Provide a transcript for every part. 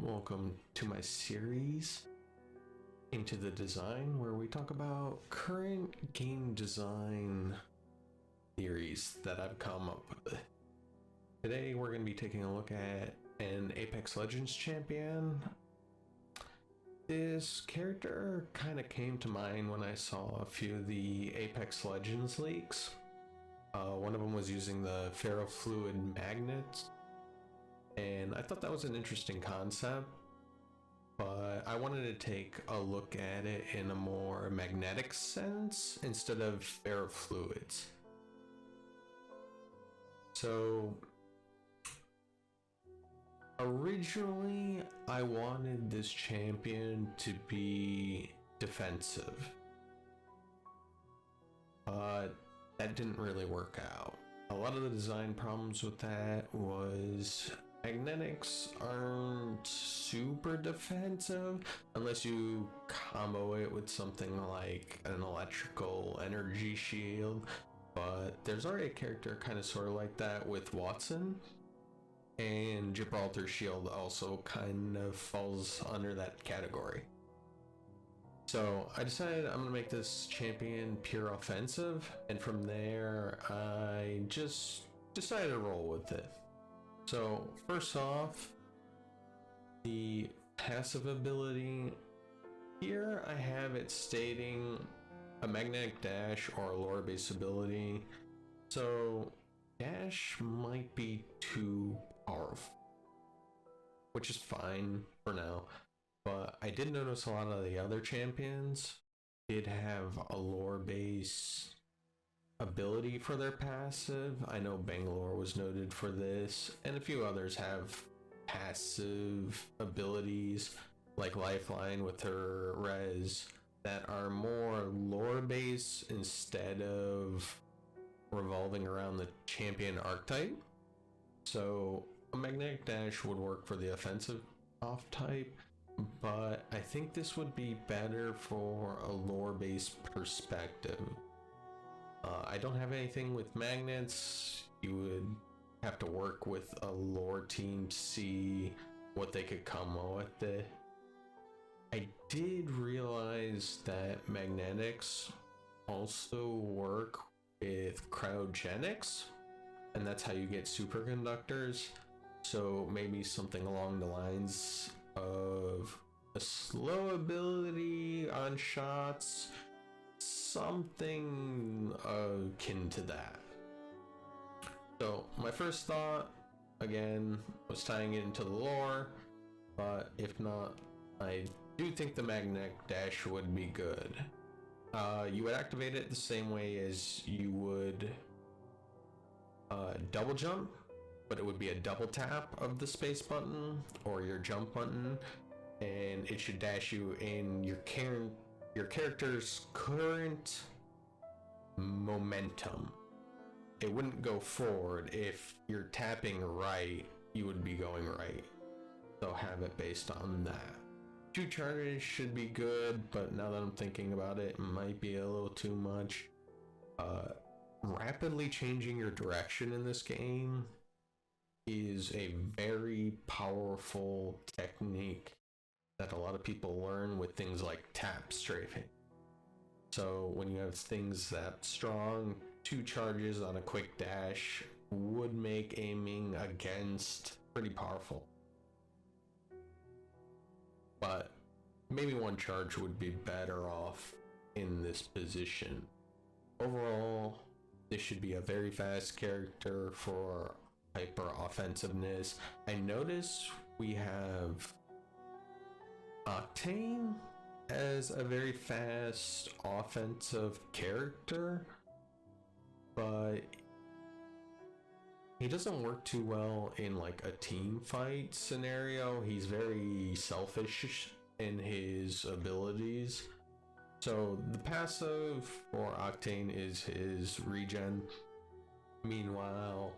Welcome to my series Into the Design, where we talk about current game design theories that I've come up with. Today we're going to be taking a look at an Apex Legends champion. This character kind of came to mind when I saw a few of the Apex Legends leaks. One of them was using the ferrofluid magnets, and I thought that was an interesting concept, but I wanted to take a look at it in a more magnetic sense instead of ferrofluids. So originally I wanted this champion to be defensive, but that didn't really work out. A lot of the design problems with that was magnetics aren't super defensive unless you combo it with something like an electrical energy shield, but there's already a character kind of sort of like that with Wattson, and Gibraltar Shield also kind of falls under that category. So I decided I'm gonna make this champion pure offensive, and from there I just decided to roll with it. So first off, the passive ability, here I have it stating a magnetic dash or a lore based ability. So dash might be too powerful, which is fine for now. But I did notice a lot of the other champions did have a lore base ability for their passive. I know Bangalore was noted for this, and a few others have passive abilities like Lifeline with her res that are more lore based instead of revolving around the champion archetype. So a magnetic dash would work for the offensive off type, but I think this would be better for a lore based perspective. I don't have anything with magnets. You would have to work with a lore team to see what they could come up with it. I did realize that magnetics also work with cryogenics, and that's how you get superconductors. So maybe something along the lines of a slow ability on shots, something akin to that. So my first thought, again, was tying it into the lore, but if not, I do think the magnetic dash would be good. You would activate it the same way as you would double jump, but it would be a double tap of the space button or your jump button, and it should dash you in your character's current momentum. It wouldn't go forward. If you're tapping right, you would be going right. So have it based on that. 2 charges should be good, but now that I'm thinking about it, it might be a little too much. Rapidly changing your direction in this game is a very powerful technique that a lot of people learn with things like tap strafing. So when you have things that strong, 2 charges on a quick dash would make aiming against pretty powerful. But maybe 1 charge would be better off in this position. Overall, this should be a very fast character for hyper offensiveness. I notice we have Octane as a very fast offensive character, but he doesn't work too well in like a team fight scenario. He's very selfish in his abilities. So the passive for Octane is his regen. Meanwhile,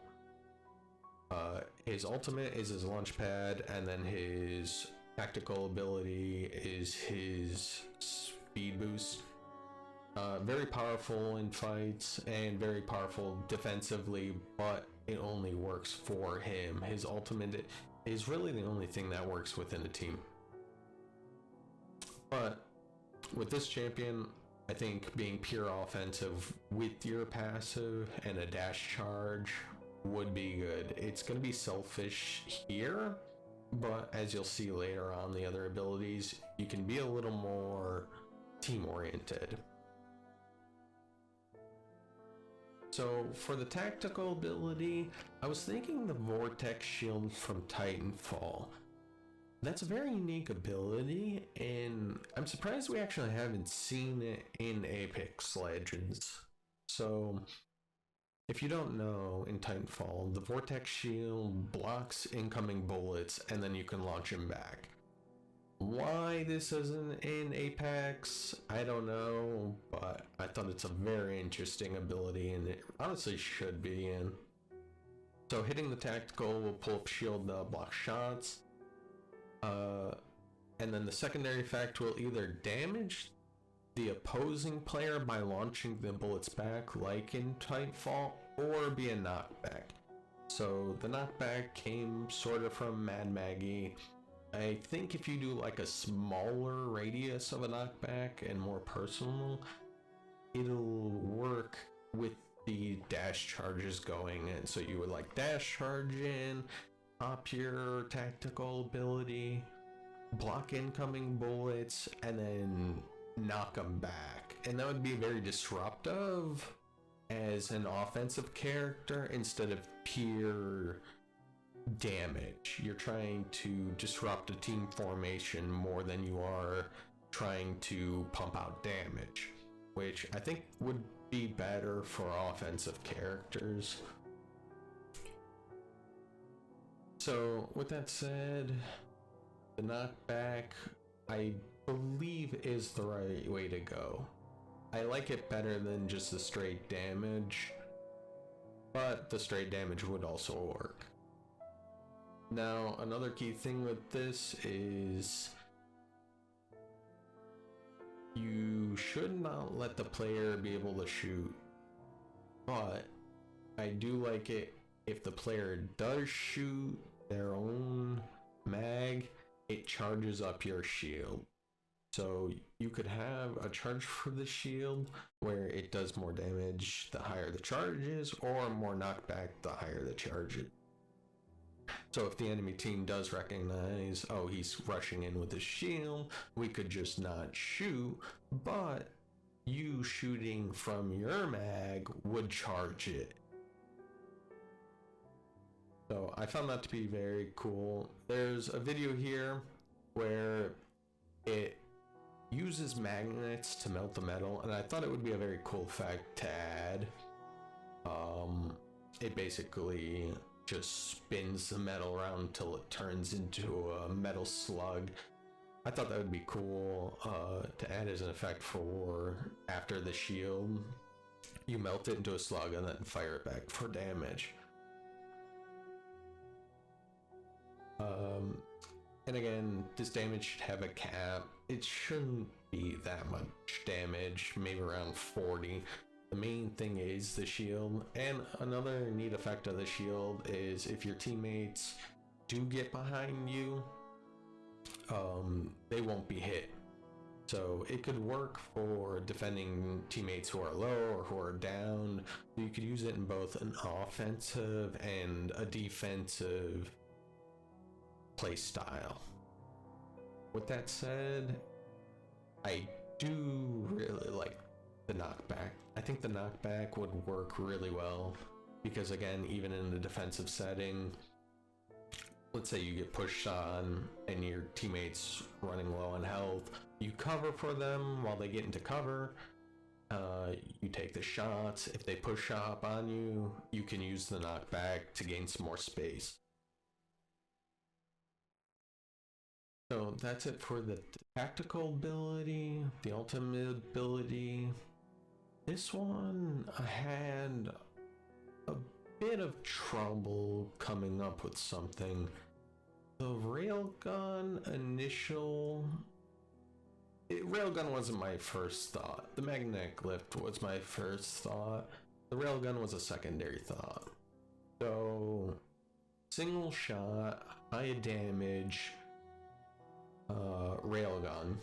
his ultimate is his launch pad, and then his tactical ability is his speed boost. Very powerful in fights and very powerful defensively, but it only works for him. His ultimate is really the only thing that works within a team. But with this champion, I think being pure offensive with your passive and a dash charge would be good. It's going to be selfish here, but as you'll see later on the other abilities, you can be a little more team oriented. So for the tactical ability, I was thinking the Vortex Shield from Titanfall. That's a very unique ability, and I'm surprised we actually haven't seen it in Apex Legends. So, if you don't know, in Titanfall, the Vortex Shield blocks incoming bullets, and then you can launch them back. Why this isn't in Apex, I don't know, but I thought it's a very interesting ability, and it honestly should be in. So hitting the tactical will pull up shield to block shots. And then the secondary effect will either damage the opposing player by launching the bullets back, like in Titanfall, or be a knockback. So the knockback came sort of from Mad Maggie. I think if you do like a smaller radius of a knockback and more personal, it'll work with the dash charges going in. So you would like dash charge in, pop your tactical ability, block incoming bullets, and then knock them back. And that would be very disruptive as an offensive character instead of pure damage. You're trying to disrupt a team formation more than you are trying to pump out damage, which I think would be better for offensive characters. So with that said, the knockback I believe is the right way to go. I like it better than just the straight damage, but the straight damage would also work. Now, another key thing with this is you should not let the player be able to shoot, but I do like it if the player does shoot their own mag, it charges up your shield. So you could have a charge for the shield where it does more damage the higher the charge is, or more knockback the higher the charge is. So if the enemy team does recognize, oh, he's rushing in with his shield, we could just not shoot, but you shooting from your mag would charge it. So I found that to be very cool. There's a video here where it uses magnets to melt the metal, and I thought it would be a very cool effect to add. It basically just spins the metal around until it turns into a metal slug. I thought that would be cool to add as an effect for after the shield. You melt it into a slug and then fire it back for damage. And again, this damage should have a cap. It shouldn't be that much damage, maybe around 40. The main thing is the shield. And another neat effect of the shield is if your teammates do get behind you, they won't be hit. So it could work for defending teammates who are low or who are down. You could use it in both an offensive and a defensive play style. With that said, I do really like the knockback. I think the knockback would work really well because, again, even in the defensive setting, let's say you get pushed on and your teammates running low on health, you cover for them while they get into cover. You take the shots. If they push up on you, you can use the knockback to gain some more space. So that's it for the tactical ability, the ultimate ability. This one I had a bit of trouble coming up with something. The railgun initial... Railgun wasn't my first thought. The magnetic lift was my first thought. The railgun was a secondary thought. So, single shot, high damage railgun.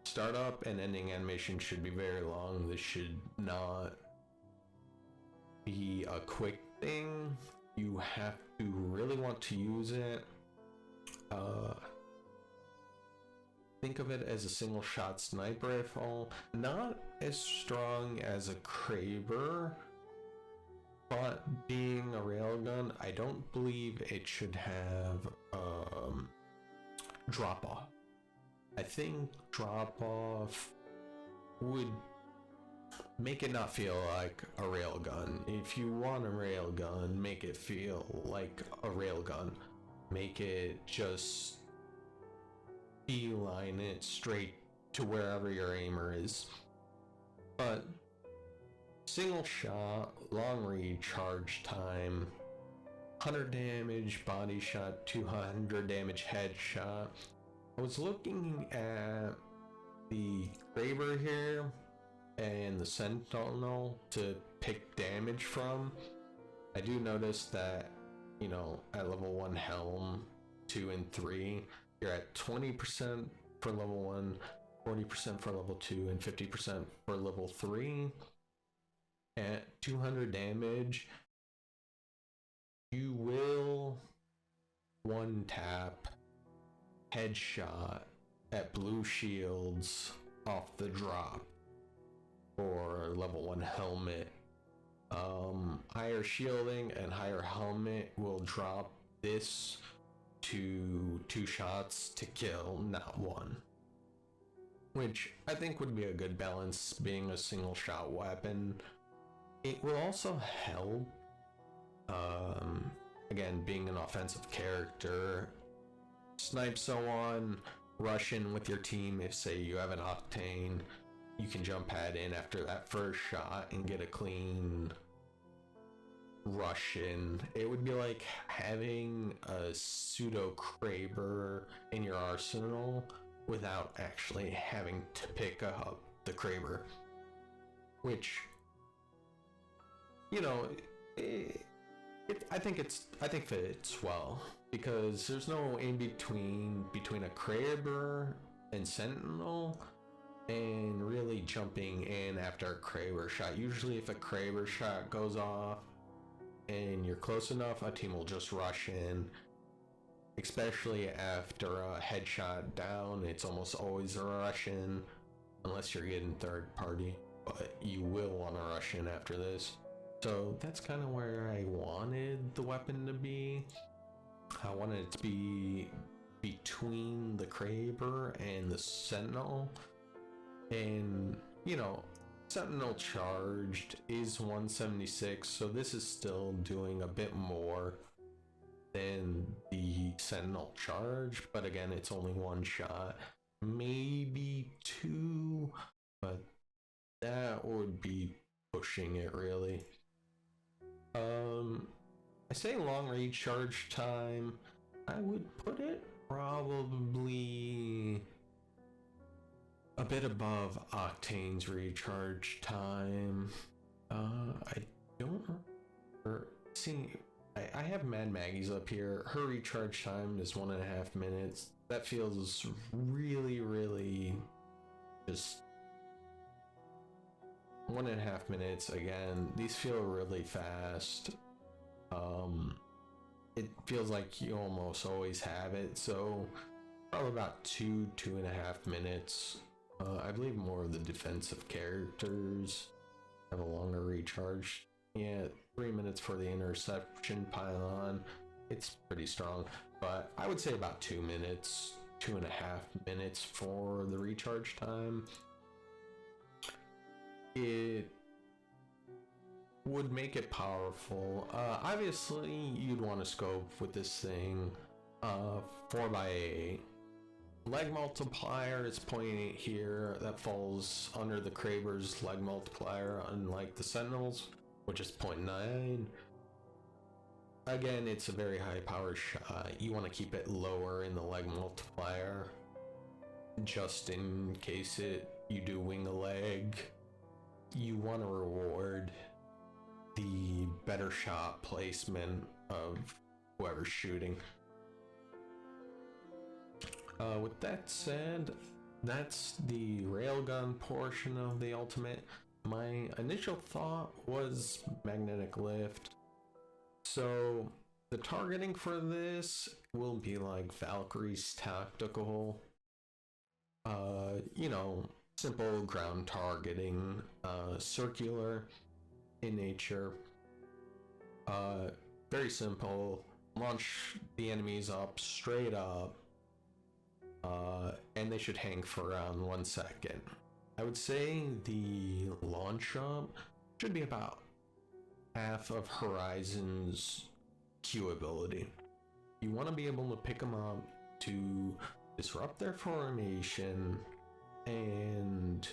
Startup and ending animation should be very long. This should not be a quick thing. You have to really want to use it. Think of it as a single shot sniper rifle, not as strong as a Kraber, but being a railgun, I don't believe it should have drop off. I think drop off would make it not feel like a railgun. If you want a railgun, make it feel like a railgun. Make it just beeline it straight to wherever your aimer is. But single shot, long recharge time, 100 damage body shot, 200 damage headshot. I was looking at the Kraber here and the Sentinel to pick damage from. I do notice that, you know, at level 1 helm, 2 and 3, you're at 20% for level 1, 40% for level 2, and 50% for level 3. At 200 damage, you will one tap headshot at blue shields off the drop for level 1 helmet. Higher shielding and higher helmet will drop this to 2 shots to kill, not 1. Which I think would be a good balance, being a single shot weapon. It will also help, again, being an offensive character, snipe someone, rush in with your team. If, say, you have an Octane, you can jump pad in after that first shot and get a clean rush in. It would be like having a pseudo Kraber in your arsenal without actually having to pick up the Kraber, which, you know, I think fits well, because there's no in between a Kraber and Sentinel and really jumping in after a Kraber shot. Usually if a Kraber shot goes off and you're close enough, a team will just rush in, especially after a headshot down. It's almost always a rush in, unless you're getting third party, but you will want to rush in after this. So that's kind of where I wanted the weapon to be. I wanted it to be between the Kraber and the Sentinel. And, you know, Sentinel charged is 176, so this is still doing a bit more than the Sentinel charge, but again, it's only 1 shot, maybe 2, but that would be pushing it really. I say long recharge time, I would put it probably a bit above Octane's recharge time. I don't remember seeing. I have Mad Maggie's up here. Her recharge time is 1.5 minutes. That feels really just 1.5 minutes. Again, these feel really fast. It feels like you almost always have it, so probably about 2.5 minutes. I believe more of the defensive characters have a longer recharge. Yeah, 3 minutes for the interception pylon. It's pretty strong, but I would say about 2 minutes, 2.5 minutes for the recharge time. It would make it powerful. Obviously, you'd want to scope with this thing. 4x8. Leg multiplier is 0.8 here. That falls under the Kraber's leg multiplier, unlike the Sentinels, which is 0.9. Again, it's a very high power shot. You want to keep it lower in the leg multiplier, just in case you do wing a leg. You want to reward the better shot placement of whoever's shooting. With that said, that's the railgun portion of the ultimate. My initial thought was magnetic lift. So the targeting for this will be like Valkyrie's tactical. You know, simple ground targeting, circular in nature. Very simple. Launch the enemies up straight up. And they should hang for around 1 second. I would say the launch up should be about half of Horizon's Q ability. You want to be able to pick them up to disrupt their formation and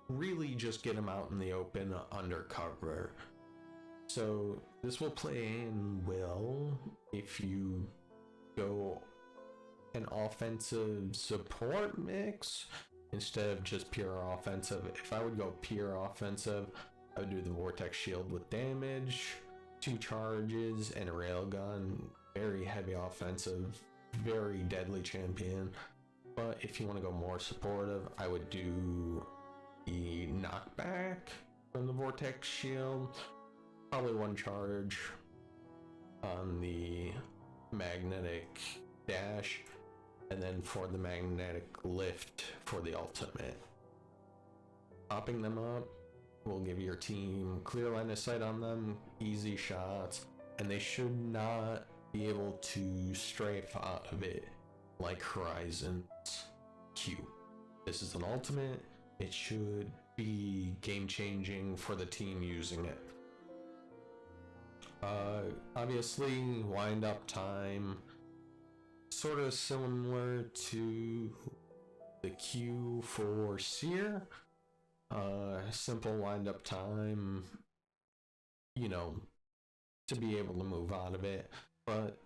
really just get them out in the open undercover. So this will play in well if you go an offensive support mix instead of just pure offensive. If I would go pure offensive, I would do the Vortex Shield with damage, 2 charges, and a railgun. Very heavy offensive, very deadly champion. But if you want to go more supportive, I would do the knockback from the Vortex Shield, probably 1 charge on the magnetic dash, and then for the magnetic lift for the ultimate. Popping them up will give your team clear line of sight on them, easy shots, and they should not be able to strafe out of it like Horizon's Q. This is an ultimate. It should be game changing for the team using it. Obviously, wind up time, sort of similar to the Q for Seer. Simple wind up time, you know, to be able to move out of it. But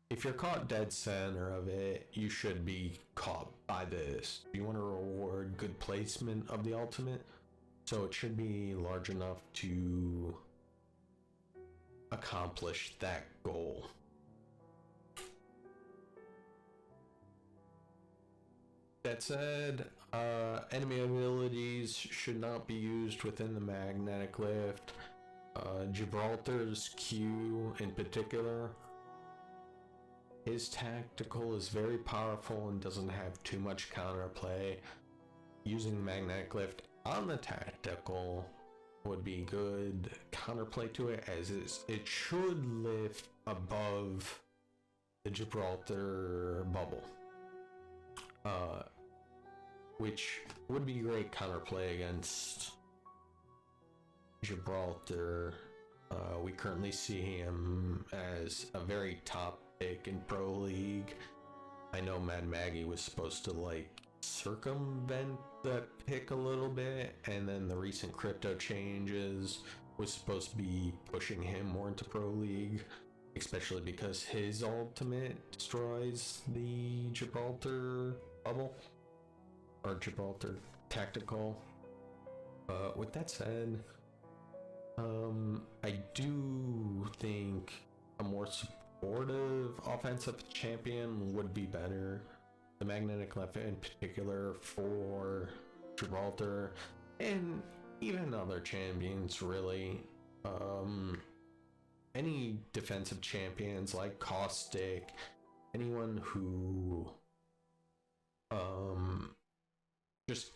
if you're caught dead center of it, you should be caught by this. You want to reward good placement of the ultimate, so it should be large enough to accomplish that goal. That said, enemy abilities should not be used within the magnetic lift. Gibraltar's Q in particular, his tactical is very powerful and doesn't have too much counterplay. Using the magnetic lift on the tactical would be good counterplay to it, as it should lift above the Gibraltar bubble, which would be great counterplay against Gibraltar. We currently see him as a very top pick in Pro League. I know Mad Maggie was supposed to like circumvent that pick a little bit, and then the recent crypto changes was supposed to be pushing him more into Pro League, especially because his ultimate destroys the Gibraltar bubble, or Gibraltar tactical. With that said, I do think a more supportive offensive champion would be better. The magnetic left in particular for Gibraltar, and even other champions really. Any defensive champions like Caustic, anyone who just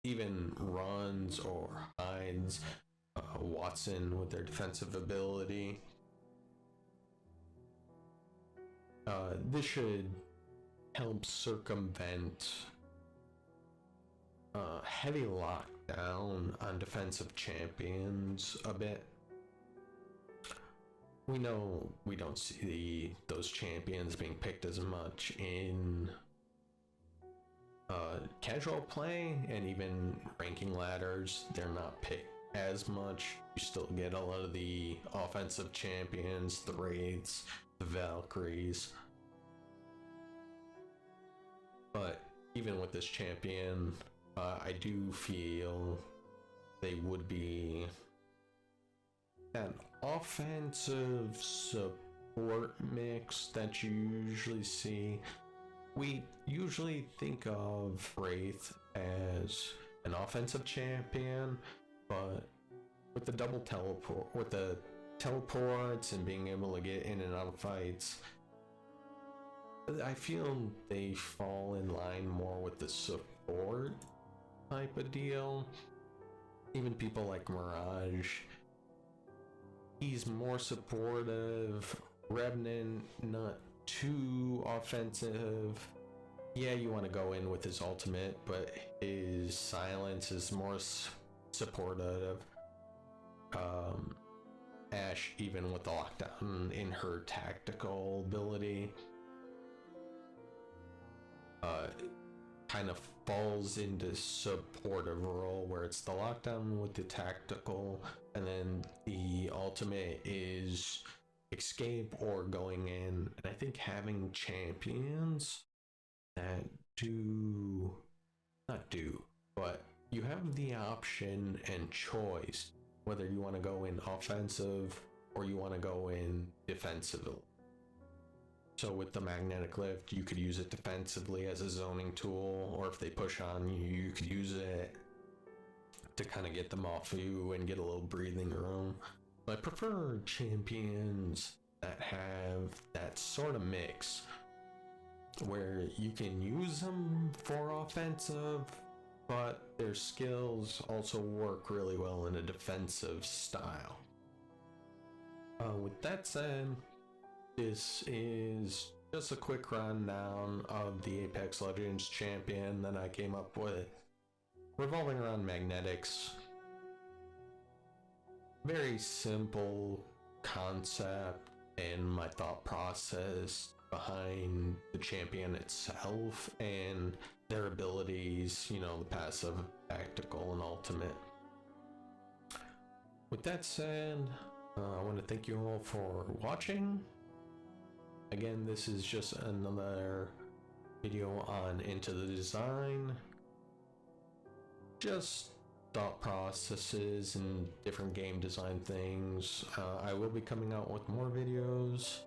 even runs or hides, Watson with their defensive ability. This should help circumvent heavy lockdown on defensive champions a bit. We know we don't see those champions being picked as much in casual play, and even ranking ladders, they're not picked as much. You still get a lot of the offensive champions, the Wraiths, the Valkyries. But even with this champion, I do feel they would be an offensive support mix that you usually see. We usually think of Wraith as an offensive champion, but with the double teleport, with the teleports and being able to get in and out of fights, I feel they fall in line more with the support type of deal. Even people like Mirage, he's more supportive. Revenant, not too offensive. Yeah, you want to go in with his ultimate, but his silence is more supportive. Ashe, even with the lockdown in her tactical ability, kind of falls into supportive role where it's the lockdown with the tactical, and then the ultimate is escape or going in. And I think having champions that but you have the option and choice whether you want to go in offensive or you want to go in defensively. So with the magnetic lift, you could use it defensively as a zoning tool, or if they push on you, you could use it to kind of get them off you and get a little breathing room. I prefer champions that have that sort of mix where you can use them for offensive, but their skills also work really well in a defensive style. With that said, this is just a quick rundown of the Apex Legends champion that I came up with, revolving around magnetics. Very simple concept and my thought process behind the champion itself and their abilities, you know, the passive, tactical, and ultimate. With that said, I want to thank you all for watching. Again, this is just another video on Into the Design. Just thought processes and different game design things. I will be coming out with more videos.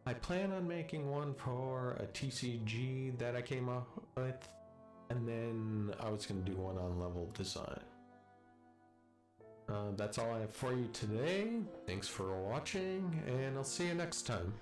I plan on making one for a TCG that I came up with, and then I was going to do one on level design. That's all I have for you today. Thanks for watching, and I'll see you next time.